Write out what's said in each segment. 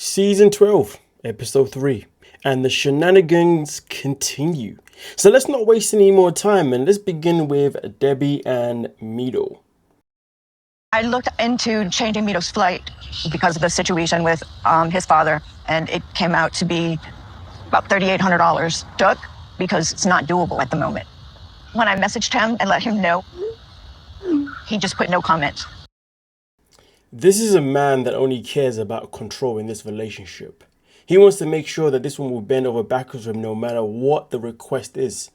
Season 12, Episode 3, and the shenanigans continue. So let's not waste any more time and let's begin with Debby and Mido. I looked into changing Mido's flight because of the situation with his father, and it came out to be about $3,800 took because it's not doable at the moment. When I messaged him and let him know, he just put no comment. This is a man that only cares about control in this relationship. He wants to make sure that this one will bend over backwards for him no matter what the request is.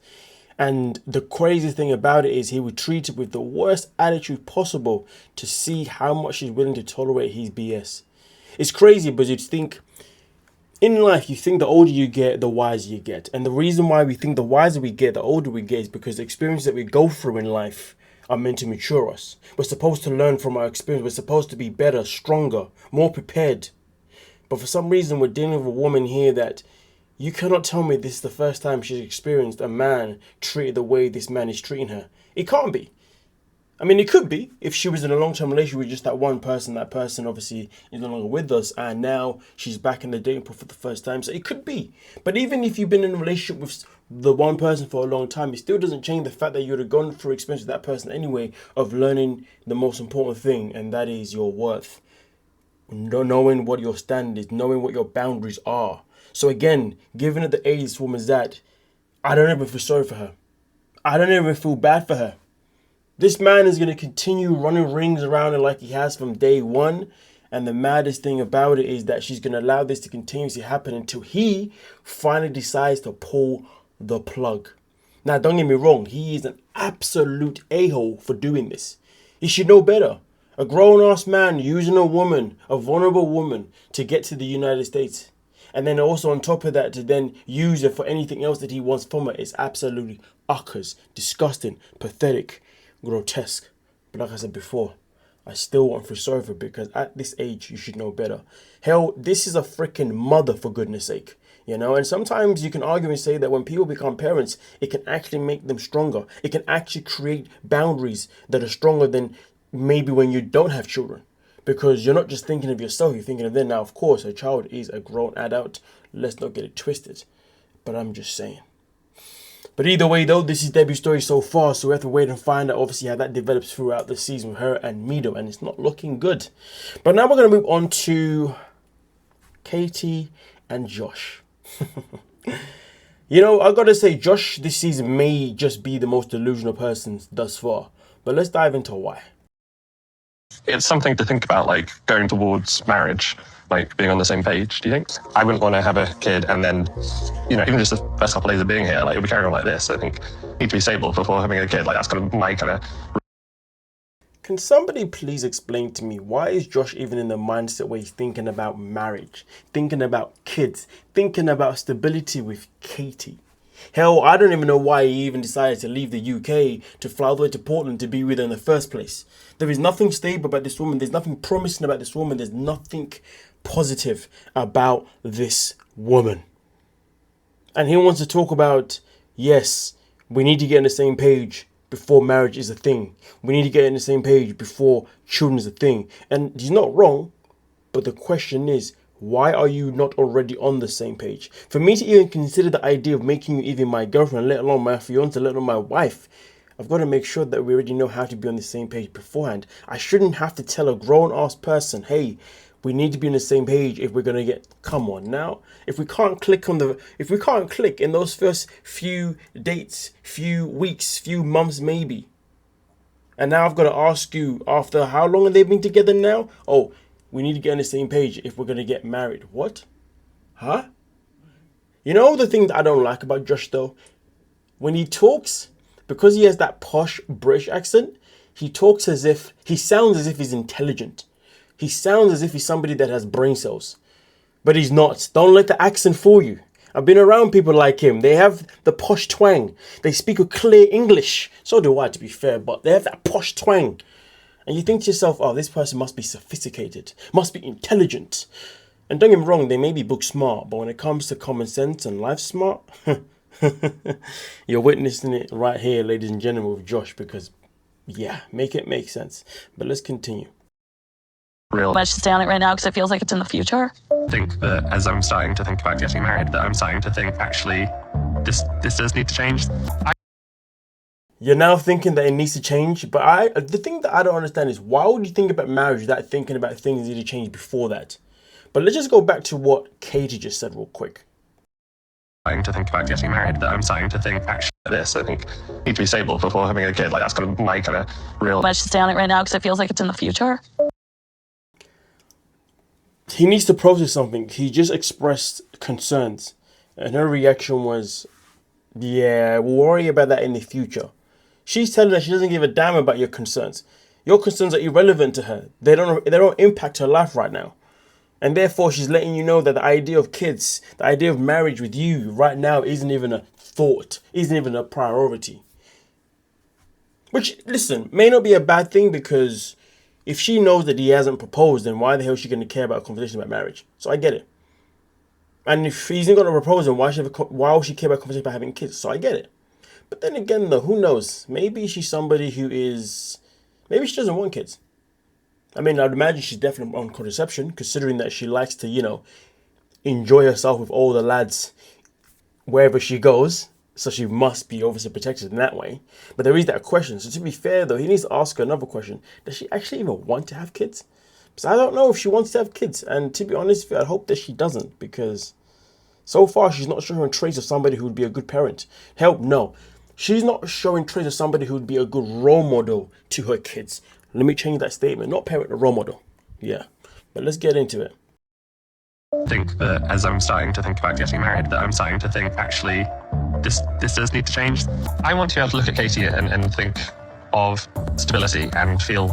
And the crazy thing about it is he would treat it with the worst attitude possible to see how much he's willing to tolerate his BS. It's crazy because you'd think, in life, you think the older you get, the wiser you get. And the reason why we think the wiser we get, the older we get is because the experiences that we go through in life are meant to mature us. We're supposed to learn from our experience. We're supposed to be better, stronger, more prepared. But for some reason, we're dealing with a woman here that you cannot tell me this is the first time she's experienced a man treated the way this man is treating her. It can't be. I mean, it could be if she was in a long-term relationship with just that one person. That person obviously is no longer with us, and now she's back in the dating pool for the first time. So it could be. But even if you've been in a relationship with the one person for a long time, it still doesn't change the fact that you would have gone through experience with that person anyway of learning the most important thing, and that is your worth. Knowing what your standard is, knowing what your boundaries are. So again, given at the age this woman's at, I don't ever feel sorry for her. I don't ever feel bad for her. This man is going to continue running rings around her like he has from day one. And the maddest thing about it is that she's going to allow this to continuously happen until he finally decides to pull the plug. Now, don't get me wrong. He is an absolute a-hole for doing this. He should know better. A grown-ass man using a woman, a vulnerable woman, to get to the United States. And then also on top of that, to then use her for anything else that he wants from her is absolutely uckers, disgusting, pathetic, grotesque. But like I said before, I still won't feel sorry for her because at this age, you should know better. Hell, this is a freaking mother, for goodness sake. You know, and sometimes you can argue and say that when people become parents, it can actually make them stronger. It can actually create boundaries that are stronger than maybe when you don't have children. Because you're not just thinking of yourself, you're thinking of them. Now, of course, a child is a grown adult. Let's not get it twisted. But I'm just saying. But either way, though, this is Debby's story so far. So we have to wait and find out, obviously, how that develops throughout the season with her and Mido. And it's not looking good. But now we're going to move on to Catie and Josh. You know, I got to say, Josh this season may just be the most delusional person thus far. But let's dive into why. It's something to think about, like going towards marriage, like being on the same page. Do you think? I wouldn't want to have a kid and then, you know, even just the first couple of days of being here, like if we carry on like this, I think need to be stable before having a kid. Like that's kind of my kind of. Can somebody please explain to me why is Josh even in the mindset where he's thinking about marriage, thinking about kids, thinking about stability with Catie? Hell, I don't even know why he even decided to leave the UK to fly all the way to Portland to be with her in the first place. There is nothing stable about this woman. There's nothing promising about this woman. There's nothing positive about this woman. And he wants to talk about, yes, we need to get on the same page before marriage is a thing. We need to get on the same page before children is a thing. And he's not wrong, but the question is, why are you not already on the same page? For me to even consider the idea of making you even my girlfriend, let alone my fiance, let alone my wife, I've got to make sure that we already know how to be on the same page beforehand. I shouldn't have to tell a grown-ass person, hey, we need to be on the same page if we're going to get, come on now. If we can't click in those first few dates, few weeks, few months maybe. And now I've got to ask you, after how long have they been together now? Oh, we need to get on the same page if we're going to get married. What? Huh? You know the thing that I don't like about Josh though? When he talks, because he has that posh British accent, he sounds as if he's intelligent. He sounds as if he's somebody that has brain cells. But he's not. Don't let the accent fool you. I've been around people like him. They have the posh twang. They speak a clear English. So do I, to be fair, but they have that posh twang. And you think to yourself, oh, this person must be sophisticated, must be intelligent. And don't get me wrong, they may be book smart, but when it comes to common sense and life smart, you're witnessing it right here, ladies and gentlemen, with Josh, because, yeah, make it make sense. But let's continue. real. I should stay on it right now because it feels like it's in the future. I think that as I'm starting to think about getting married, that I'm starting to think, actually, this does need to change. You're now thinking that it needs to change, but the thing that I don't understand is, why would you think about marriage without thinking about things that need to change before that? But let's just go back to what Catie just said real quick. Starting to think about getting married, that I'm starting to think, actually, this, I think, need to be stable before having a kid. Like, that's kind of my kind of real. I should stay on it right now because it feels like it's in the future. He needs to process something. He just expressed concerns, and her reaction was, yeah, we'll worry about that in the future. She's telling her she doesn't give a damn about your concerns. Your concerns are irrelevant to her. They don't impact her life right now. And therefore, she's letting you know that the idea of kids, the idea of marriage with you right now isn't even a thought, isn't even a priority. Which, listen, may not be a bad thing, because if she knows that he hasn't proposed, then why the hell is she going to care about a conversation about marriage? So I get it. And if he's not going to propose, then why would she care about a conversation about having kids? So I get it. But then again, though, who knows? Maybe she's somebody maybe she doesn't want kids. I mean, I'd imagine she's definitely on contraception, considering that she likes to, enjoy herself with all the lads wherever she goes. So she must be obviously protected in that way. But there is that question. So to be fair, though, he needs to ask her another question. Does she actually even want to have kids? Because I don't know if she wants to have kids. And to be honest with you, I hope that she doesn't. Because so far, she's not showing traits of somebody who would be a good parent. Hell, no. She's not showing traits of somebody who would be a good role model to her kids. Let me change that statement. Not parent, a role model. Yeah. But let's get into it. I think that as I'm starting to think about getting married, that I'm starting to think, actually, this does need to change. I want to be able to look at Catie and think of stability and feel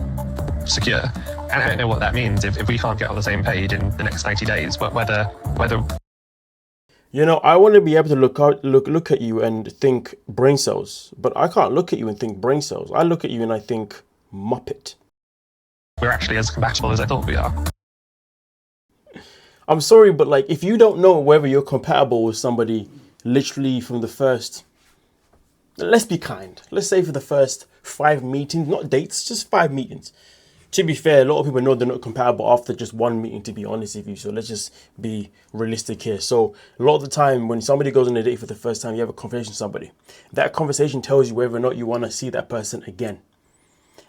secure. And I don't know what that means if we can't get on the same page in the next 90 days, but whether I want to be able to look at you and think brain cells, but I can't look at you and think brain cells. I look at you and I think Muppet. we're actually as compatible as I thought we are. I'm sorry, but if you don't know whether you're compatible with somebody literally from the first, let's be kind. Let's say for the first 5 meetings, not dates, just 5 meetings. To be fair, a lot of people know they're not compatible after just 1 meeting, to be honest with you. So let's just be realistic here. So a lot of the time when somebody goes on a date for the first time, you have a conversation with somebody. That conversation tells you whether or not you want to see that person again.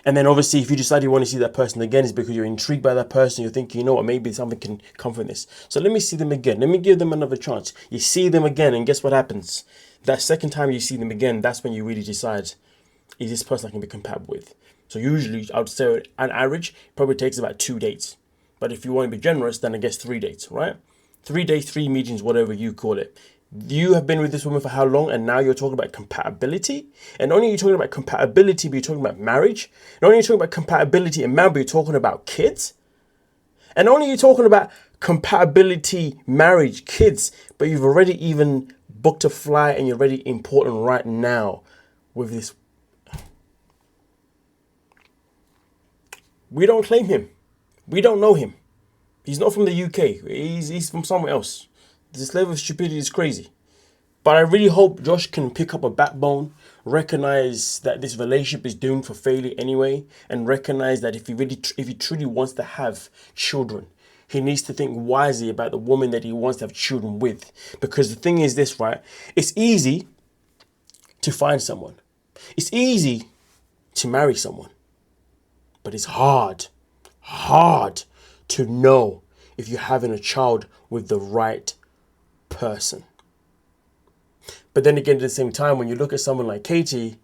And then obviously if you decide you want to see that person again, it's because you're intrigued by that person. You're thinking, you know what, maybe something can come from this. So let me see them again. Let me give them another chance. You see them again, and guess what happens? That second time you see them again, that's when you really decide, is this person I can be compatible with? So usually I would say on average, it probably takes about 2 dates. But if you want to be generous, then I guess 3 dates, right? 3 days, 3 meetings, whatever you call it. You have been with this woman for how long? And now you're talking about compatibility? And not only are you talking about compatibility, but you're talking about marriage. Not only are you talking about compatibility and marriage, but you're talking about kids. And not only are you talking about compatibility, marriage, kids, but you've already even booked a flight and you're already important right now with this. We don't claim him. We don't know him. He's not from the UK. He's from somewhere else. This level of stupidity is crazy. But I really hope Josh can pick up a backbone, recognize that this relationship is doomed for failure anyway, and recognize that if he truly wants to have children, he needs to think wisely about the woman that he wants to have children with. Because the thing is this, right? It's easy to find someone. It's easy to marry someone. But it's hard to know if you're having a child with the right person. But then again, at the same time, when you look at someone like Catie,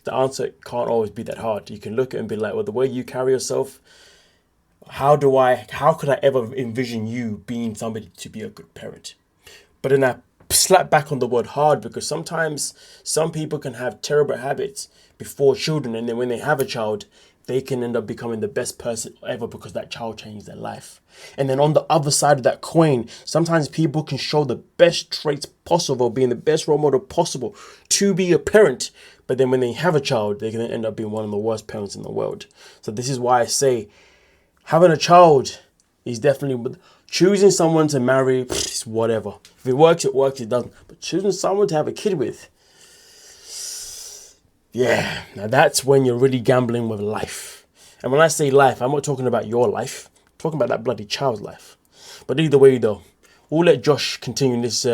the answer can't always be that hard. You can look at it and be like, well, the way you carry yourself, how could I ever envision you being somebody to be a good parent? But then I slap back on the word hard, because sometimes some people can have terrible habits before children, and then when they have a child, they can end up becoming the best person ever because that child changed their life. And then on the other side of that coin, sometimes people can show the best traits possible, being the best role model possible to be a parent. But then when they have a child, they can end up being one of the worst parents in the world. So this is why I say having a child is definitely, choosing someone to marry, it's whatever. If it works, it works, it doesn't. But choosing someone to have a kid with, yeah, now that's when you're really gambling with life. And when I say life, I'm not talking about your life. Talking about that bloody child's life. But either way, though, we'll let Josh continue this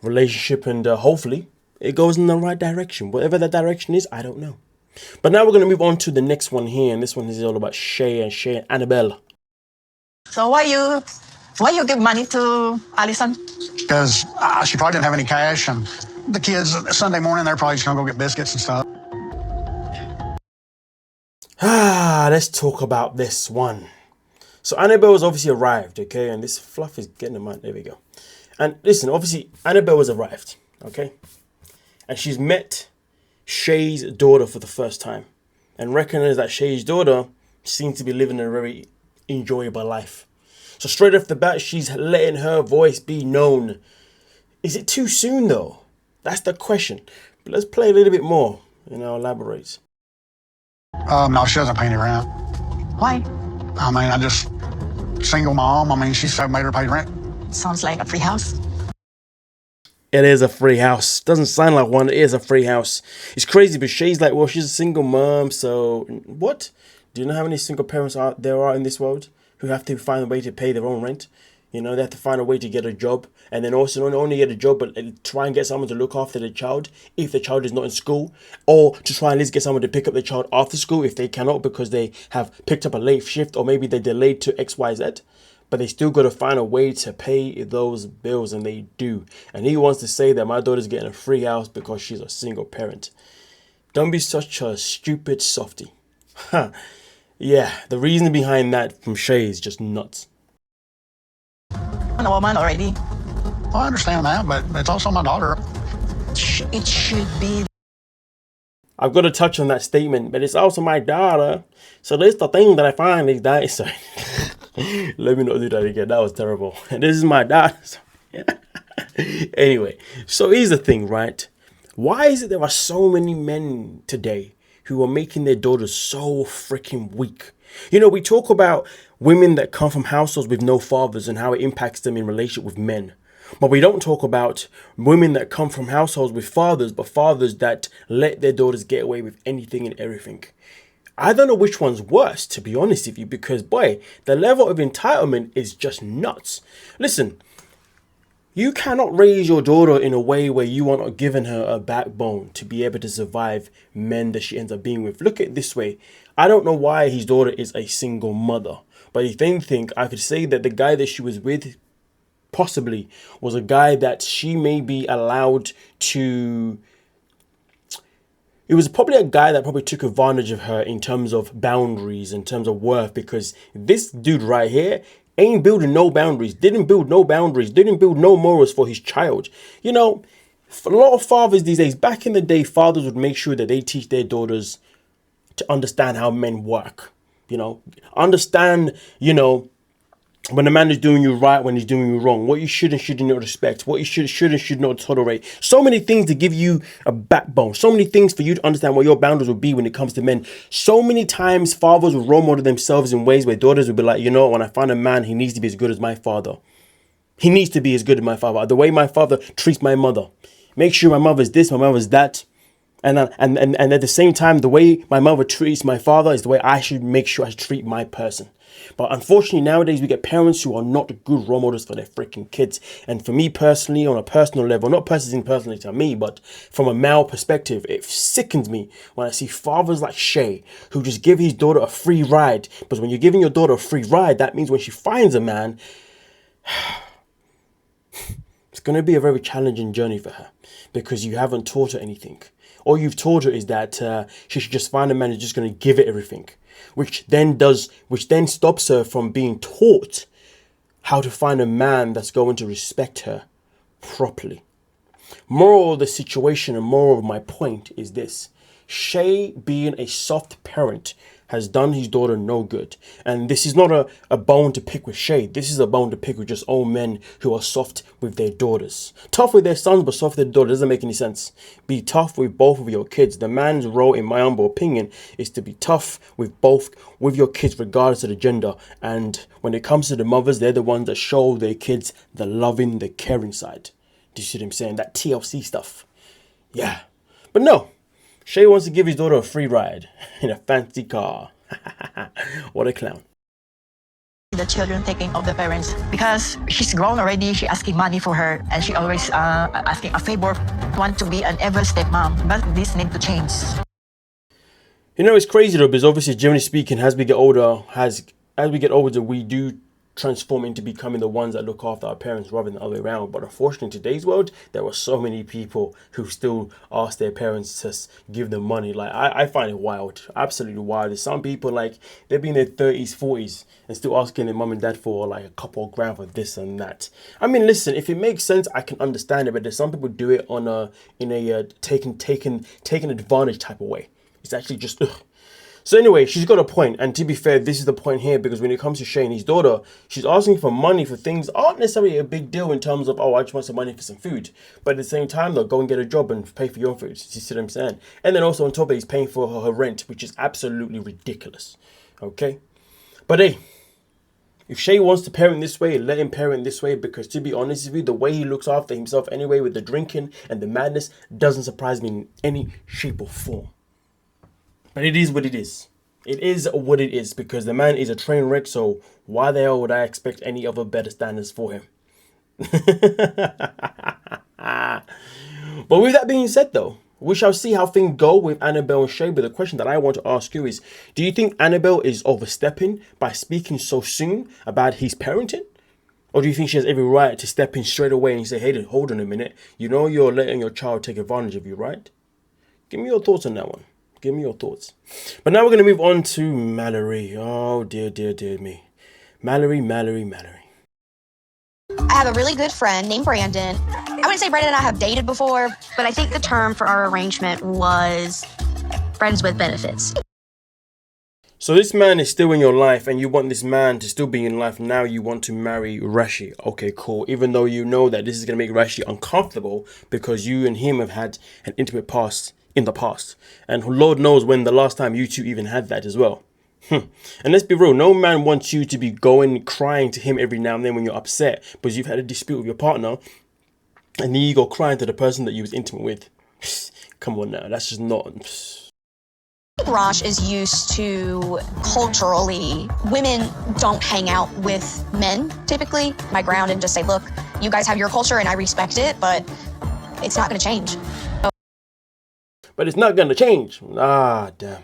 relationship, and hopefully it goes in the right direction. Whatever that direction is, I don't know. But now we're going to move on to the next one here, and this one is all about Shea and Annabelle. So why you give money to Allison? Because she probably didn't have any cash, and the kids Sunday morning they're probably just gonna go get biscuits and stuff. Let's talk about this one. So Annabelle has obviously arrived, okay, and this fluff is getting a mind. There we go. And listen, obviously Annabelle has arrived, okay, and she's met Shea's daughter for the first time, and recognizes that Shea's daughter seems to be living a very enjoyable life. So straight off the bat, she's letting her voice be known. Is it too soon though? That's the question. But let's play a little bit more and I'll elaborate. No, she doesn't pay any rent. Why? I mean, I just single mom. I mean, she made her pay rent. Sounds like a free house. It is a free house. Doesn't sound like one. It is a free house. It's crazy, but she's like, well, she's a single mom. So what? Do you know how many single parents there are in this world who have to find a way to pay their own rent? You know, they have to find a way to get a job, and then also not only get a job, but try and get someone to look after the child if the child is not in school, or to try and at least get someone to pick up the child after school if they cannot because they have picked up a late shift, or maybe they delayed to XYZ. But they still got to find a way to pay those bills, and they do. And he wants to say that my daughter's getting a free house because she's a single parent. Don't be such a stupid softie. Huh. Yeah, the reason behind that from Shea is just nuts. I'm a woman already. Well, I understand that, but it's also my daughter. It should be. I've got to touch on that statement, but it's also my daughter. So that's the thing that I find is that. Sorry. Let me not do that again. That was terrible. This is my daughter. Anyway, so here's the thing, right? Why is it there are so many men today who are making their daughters so freaking weak? You know, we talk about women that come from households with no fathers and how it impacts them in relationship with men. But we don't talk about women that come from households with fathers, but fathers that let their daughters get away with anything and everything. I don't know which one's worse, to be honest with you, because boy, the level of entitlement is just nuts. Listen, you cannot raise your daughter in a way where you are not giving her a backbone to be able to survive men that she ends up being with. Look at it this way. I don't know why his daughter is a single mother, but if anything, I could say that the guy that she was with possibly was a guy that she may be allowed to. It was probably a guy that probably took advantage of her in terms of boundaries, in terms of worth, because this dude right here ain't building no boundaries, didn't build no boundaries, didn't build no morals for his child. You know, for a lot of fathers these days, back in the day, fathers would make sure that they teach their daughters to understand how men work. You know, understand, you know, when a man is doing you right, when he's doing you wrong, what you should and should not respect, what you should not tolerate. So many things to give you a backbone. So many things for you to understand what your boundaries will be when it comes to men. So many times fathers will role model themselves in ways where daughters will be like, you know, when I find a man, he needs to be as good as my father. He needs to be as good as my father. The way my father treats my mother. Make sure my mother's this, my mother's that. And at the same time, the way my mother treats my father is the way I should make sure I treat my person. But unfortunately, nowadays, we get parents who are not good role models for their freaking kids. And for me personally, on a personal level, not personally to me, but from a male perspective, it sickens me when I see fathers like Shea who just give his daughter a free ride. Because when you're giving your daughter a free ride, that means when she finds a man, it's going to be a very challenging journey for her because you haven't taught her anything. All you've taught her is that she should just find a man who's just going to give it everything, which then stops her from being taught how to find a man that's going to respect her properly. Moral of the situation and moral of my point is this: Shea, being a soft parent, has done his daughter no good. And this is not a bone to pick with Shea. This is a bone to pick with just old men who are soft with their daughters. Tough with their sons, but soft with their daughters. Doesn't make any sense. Be tough with both of your kids. The man's role, in my humble opinion, is to be tough with your kids, regardless of the gender. And when it comes to the mothers, they're the ones that show their kids the loving, the caring side. Do you see what I'm saying? That TLC stuff. Yeah. But no. Shea wants to give his daughter a free ride in a fancy car. What a clown. The children taking of the parents because she's grown already. She asking money for her, and she always asking a favor. Want to be an ever stepmom, but this need to change. You know, it's crazy though, because obviously, generally speaking, as we get older, we do transform into becoming the ones that look after our parents rather than the other way around. But unfortunately, in today's world, there are so many people who still ask their parents to give them money. Like, I find it wild, absolutely wild. There's some people, like, they've been in their 30s, 40s, and still asking their mum and dad for like a couple of grand for this and that. I mean, listen, if it makes sense, I can understand it, but there's some people do it in a taking advantage type of way. It's actually just ugh. So anyway, she's got a point, and to be fair, this is the point here, because when it comes to Shea and his daughter, she's asking for money for things that aren't necessarily a big deal in terms of, oh, I just want some money for some food. But at the same time, though, go and get a job and pay for your own food. You see what I'm saying? And then also on top of it, he's paying for her rent, which is absolutely ridiculous. Okay? But hey, if Shea wants to parent this way, let him parent this way, because to be honest with you, the way he looks after himself anyway with the drinking and the madness doesn't surprise me in any shape or form. But it is what it is. It is what it is, because the man is a train wreck, so why the hell would I expect any other better standards for him? But with that being said though, we shall see how things go with Annabelle and Shea. But the question that I want to ask you is, do you think Annabelle is overstepping by speaking so soon about his parenting? Or do you think she has every right to step in straight away and say, hey, hold on a minute, you know you're letting your child take advantage of you, right? Give me your thoughts on that one. Give me your thoughts. But now we're going to move on to Mallorie. Oh, dear, dear, dear me. Mallorie. I have a really good friend named Brandon. I wouldn't say Brandon and I have dated before, but I think the term for our arrangement was friends with benefits. So this man is still in your life, and you want this man to still be in life. Now you want to marry Rasit. Okay, cool. Even though you know that this is going to make Rasit uncomfortable because you and him have had an intimate past in the past, and Lord knows when the last time you two even had that as well. And let's be real, no man wants you to be going crying to him every now and then when you're upset because you've had a dispute with your partner, and then you go crying to the person that you was intimate with. Come on now, that's just not. Raj is used to culturally, women don't hang out with men typically. My ground and just say, look, you guys have your culture and I respect it, but it's not going to change. But it's not going to change. Ah, damn.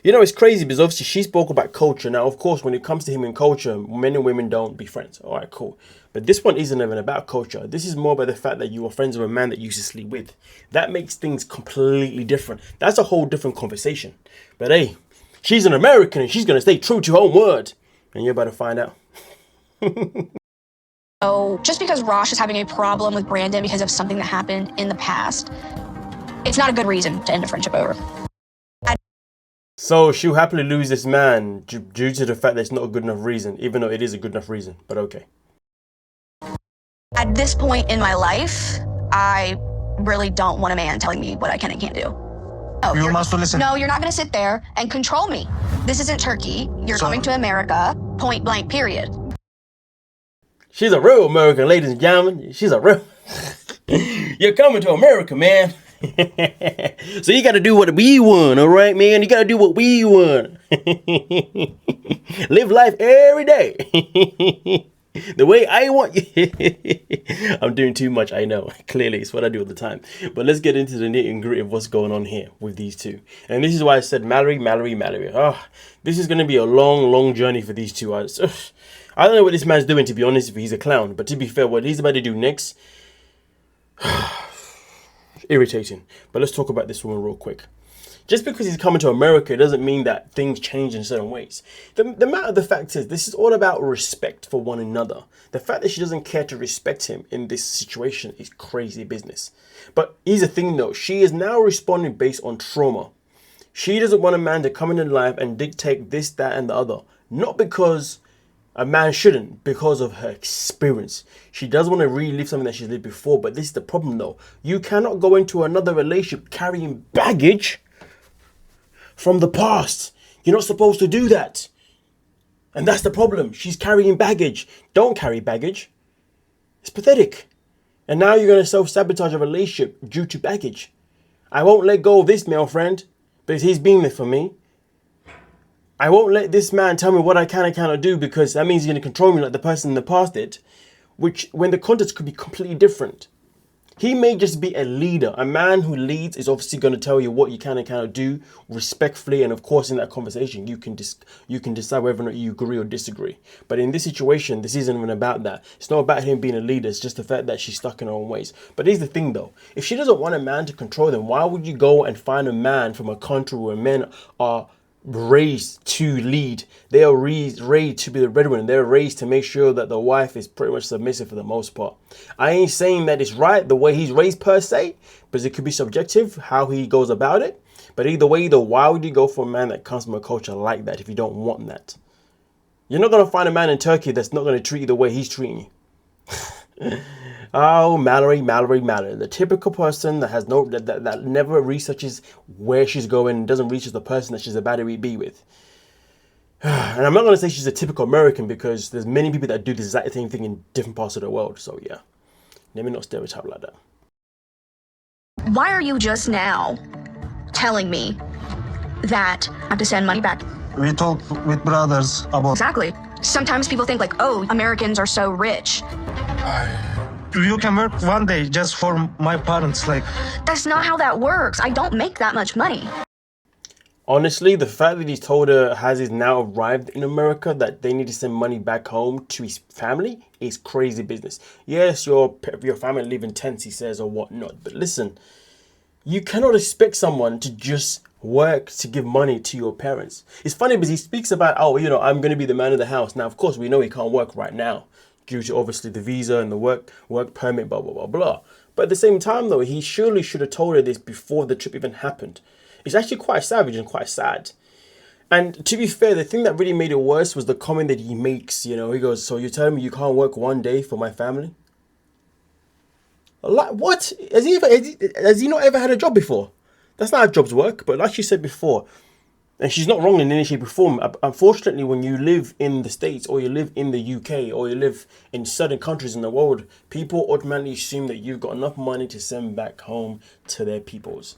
You know, it's crazy because obviously she spoke about culture. Now, of course, when it comes to him and culture, men and women don't be friends. All right, cool. But this one isn't even about culture. This is more about the fact that you are friends with a man that you used to sleep with. That makes things completely different. That's a whole different conversation. But hey, she's an American and she's going to stay true to her own word. And you're about to find out. So just because Raj is having a problem with Brandon because of something that happened in the past, it's not a good reason to end a friendship over. So she'll happily lose this man due to the fact that it's not a good enough reason, even though it is a good enough reason, but okay. At this point in my life, I really don't want a man telling me what I can and can't do. Oh, You must listen. no, you're not going to sit there and control me. This isn't Turkey. You're coming to America, point blank, period. She's a real American, ladies and gentlemen. She's a real... You're coming to America, man. So you got to do what we want, all right, man? You got to do what we want. Live life every day. The way I want you. I'm doing too much, I know. Clearly, it's what I do all the time. But let's get into the nitty and gritty of what's going on here with these two. And this is why I said Mallorie. Oh, this is going to be a long journey for these two. I don't know what this man's doing, to be honest, if he's a clown. But to be fair, what he's about to do next... irritating. But let's talk about this woman real quick. Just because he's coming to America doesn't mean that things change in certain ways. The matter of the fact is, this is all about respect for one another. The fact that she doesn't care to respect him in this situation is crazy business. But here's the thing though, she is now responding based on trauma. She doesn't want a man to come in her life and dictate this, that, and the other. Not because a man shouldn't, because of her experience. She does want to relive something that she's lived before, but this is the problem though. You cannot go into another relationship carrying baggage from the past. You're not supposed to do that. And that's the problem. She's carrying baggage. Don't carry baggage. It's pathetic. And now you're going to self-sabotage a relationship due to baggage. I won't let go of this male friend because he's been there for me. I won't let this man tell me what I can and cannot do, because that means he's going to control me like the person in the past did, which when the context could be completely different. He may just be a leader. A man who leads is obviously going to tell you what you can and cannot do respectfully, and of course in that conversation you can decide whether or not you agree or disagree. But in this situation, this isn't even about that. It's not about him being a leader. It's just the fact that she's stuck in her own ways. But here's the thing though, if she doesn't want a man to control them, why would you go and find a man from a country where men are raised to lead? They are raised to be the breadwinner. They're raised to make sure that the wife is pretty much submissive for the most part. I ain't saying that it's right the way he's raised per se, because it could be subjective how he goes about it. But either way though, why would you go for a man that comes from a culture like that if you don't want that? You're not going to find a man in Turkey that's not going to treat you the way he's treating you. Oh, Mallorie, the typical person that has that never researches where she's going and doesn't research the person that she's about to be with. And I'm not going to say she's a typical American, because there's many people that do the exact same thing in different parts of the world. So yeah, let me not stereotype like that. Why are you just now telling me that I have to send money back? We talk with brothers about. Exactly. Sometimes people think like, oh, Americans are so rich. You can work one day just for my parents, like. That's not how that works. I don't make that much money. Honestly, the fact that he's told her he's now arrived in America that they need to send money back home to his family is crazy business. Yes, your family live in tents, he says, or whatnot. But listen, you cannot expect someone to just work to give money to your parents. It's funny because he speaks about, oh, you know, I'm going to be the man of the house. Now, of course, we know he can't work right now due to obviously the visa and the work permit, blah, blah, blah, blah. But at the same time, though, he surely should have told her this before the trip even happened. It's actually quite savage and quite sad. And to be fair, the thing that really made it worse was the comment that he makes. You know, he goes, so you're telling me you can't work one day for my family? Like, what? Has he not ever had a job before? That's not how jobs work. But like she said before, and she's not wrong in any shape or form. Unfortunately, when you live in the States or you live in the UK or you live in certain countries in the world, people automatically assume that you've got enough money to send back home to their peoples.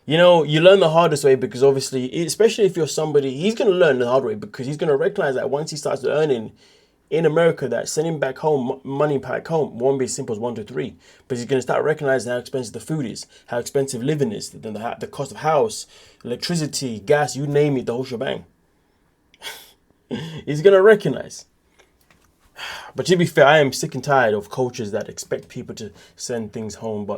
You know, you learn the hardest way, because obviously, especially if you're somebody, he's going to learn the hard way, because he's going to recognize that once he starts earning in America, that sending back home money back home won't be as simple as 1 to 3. But he's going to start recognizing how expensive the food is, how expensive living is, the cost of house, electricity, gas, you name it, the whole shebang. He's going to recognize. But to be fair, I am sick and tired of cultures that expect people to send things home.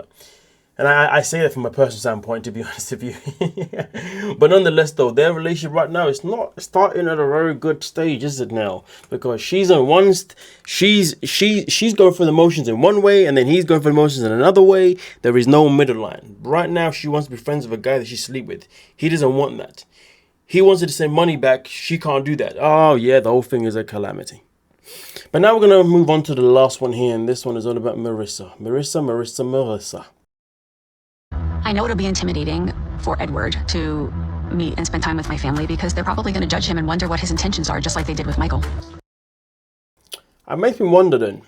And I say that from a personal standpoint, to be honest with you. But nonetheless, though, their relationship right now is not starting at a very good stage, is it now? Because she's on one, she's going for the motions in one way, and then he's going for the motions in another way. There is no middle line. Right now, she wants to be friends with a guy that she sleep with. He doesn't want that. He wants her to send money back. She can't do that. Oh yeah, the whole thing is a calamity. But now we're gonna move on to the last one here, and this one is all about Marissa. Marissa. I know it'll be intimidating for Edward to meet and spend time with my family, because they're probably going to judge him and wonder what his intentions are, just like they did with Michael. It makes me wonder then,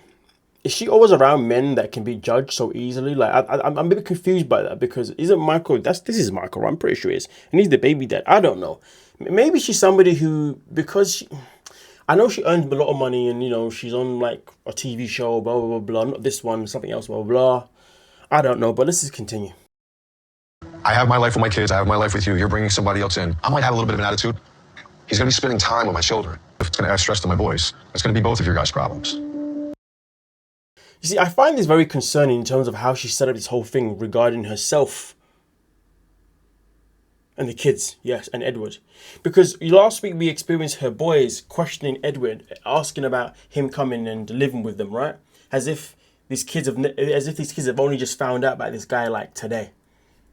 is she always around men that can be judged so easily? Like, I'm a bit confused by that, because isn't Michael, this is Michael, I'm pretty sure he is, and he's the baby dad. I don't know. Maybe she's somebody who, because I know she earns a lot of money, and you know, she's on like a TV show, blah, blah, blah, blah, not this one, something else, blah, blah, blah. I don't know, but let's just continue. I have my life with my kids. I have my life with you. You're bringing somebody else in. I might have a little bit of an attitude. He's going to be spending time with my children. If it's going to add stress to my boys, it's going to be both of your guys' problems. You see, I find this very concerning in terms of how she set up this whole thing regarding herself and the kids, yes, and Edward. Because last week we experienced her boys questioning Edward, asking about him coming and living with them, right? As if these kids have only just found out about this guy like today.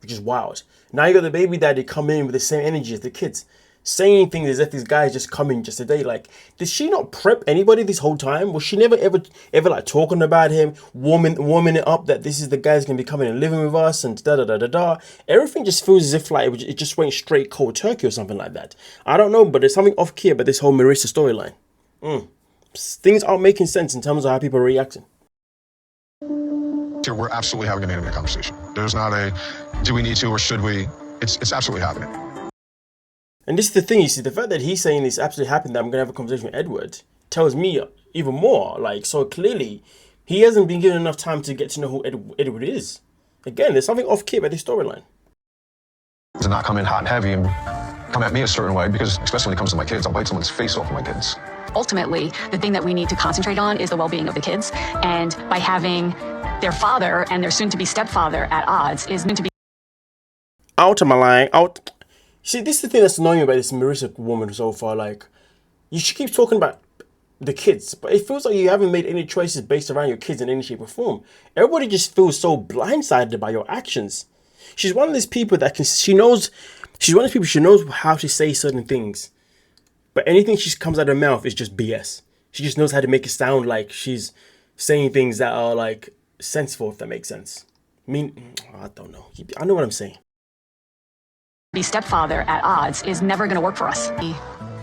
Which is wild. Now you got the baby daddy come in with the same energy as the kids, saying things as if these guys just come in just today. Like, did she not prep anybody this whole time? Was she never ever like talking about him, warming it up that this is the guy who's gonna be coming and living with us and da da da da da? Everything just feels as if like it just went straight cold turkey or something like that. I don't know, but there's something off key about this whole Marissa storyline. Things aren't making sense in terms of how people are reacting. We're absolutely having an intimate conversation. There's not a, do we need to or should we? It's absolutely happening. And this is the thing, you see, the fact that he's saying this absolutely happened, that I'm going to have a conversation with Edward, tells me even more. Like, so clearly, he hasn't been given enough time to get to know who Edward is. Again, there's something off-key about this storyline. To not come in hot and heavy and come at me a certain way, because especially when it comes to my kids, I'll bite someone's face off of my kids. Ultimately, the thing that we need to concentrate on is the well-being of the kids. And by having their father and their soon-to-be stepfather at odds is meant to be... Out of my line, out. See, this is the thing that's annoying about this Marissa woman so far. Like, she keeps talking about the kids, but it feels like you haven't made any choices based around your kids in any shape or form. Everybody just feels so blindsided by your actions. She's one of these people that she's one of those people, she knows how to say certain things, but anything she comes out of her mouth is just BS. She just knows how to make it sound like she's saying things that are like sensible, if that makes sense. I mean, I don't know. I know what I'm saying. Be stepfather at odds is never going to work for us. We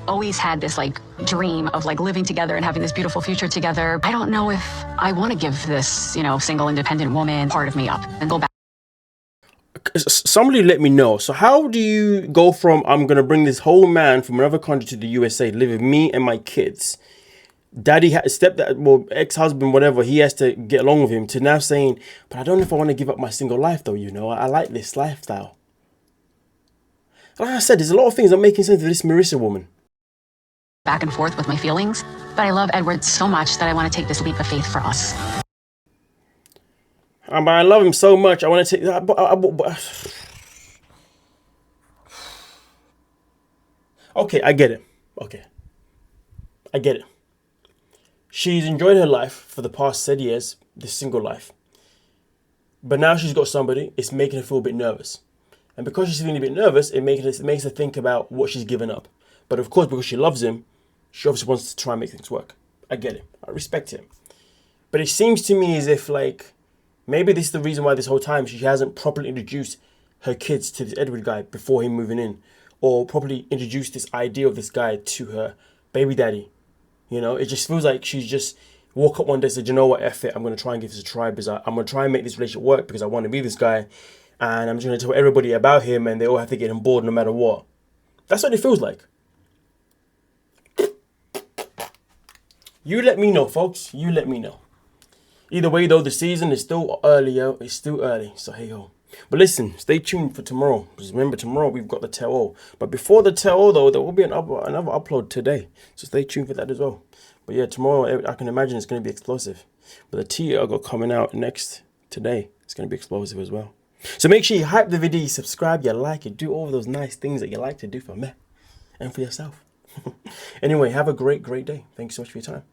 always had this like dream of like living together and having this beautiful future together. I don't know if I want to give this, single independent woman part of me up and go back. Somebody let me know. So how do you go from, I'm going to bring this whole man from another country to the USA, live with me and my kids, daddy, stepdad, well, ex-husband, whatever, he has to get along with him, to now saying, but I don't know if I want to give up my single life though, I like this lifestyle. Like I said, there's a lot of things that are making sense to this Marissa woman. Back and forth with my feelings, but I love Edward so much that I want to take this leap of faith for us. But I love him so much, I want to take that. Okay, I get it. Okay, I get it. She's enjoyed her life for the past 7 years, this single life. But now she's got somebody, it's making her feel a bit nervous. And because she's feeling a bit nervous, it makes her think about what she's given up. But of course, because she loves him, she obviously wants to try and make things work. I get it. I respect him. But it seems to me as if, like, maybe this is the reason why this whole time she hasn't properly introduced her kids to this Edward guy before him moving in. Or properly introduced this idea of this guy to her baby daddy. It just feels like she's just woke up one day and said, you know what, F it, I'm going to try and give this a try because I'm going to try and make this relationship work because I want to be this guy. And I'm just going to tell everybody about him and they all have to get on board no matter what. That's what it feels like. You let me know, folks. You let me know. Either way, though, the season is still early. It's still early. So, hey, ho. But listen, stay tuned for tomorrow. Because remember, tomorrow we've got the tell-all. But before the tell-all, though, there will be another upload today. So stay tuned for that as well. But yeah, tomorrow, I can imagine it's going to be explosive. But the tea I got coming out next today, it's going to be explosive as well. So make sure you hype the video, you subscribe, you like, you do all of those nice things that you like to do for me and for yourself. Anyway, have a great day. Thank you so much for your time.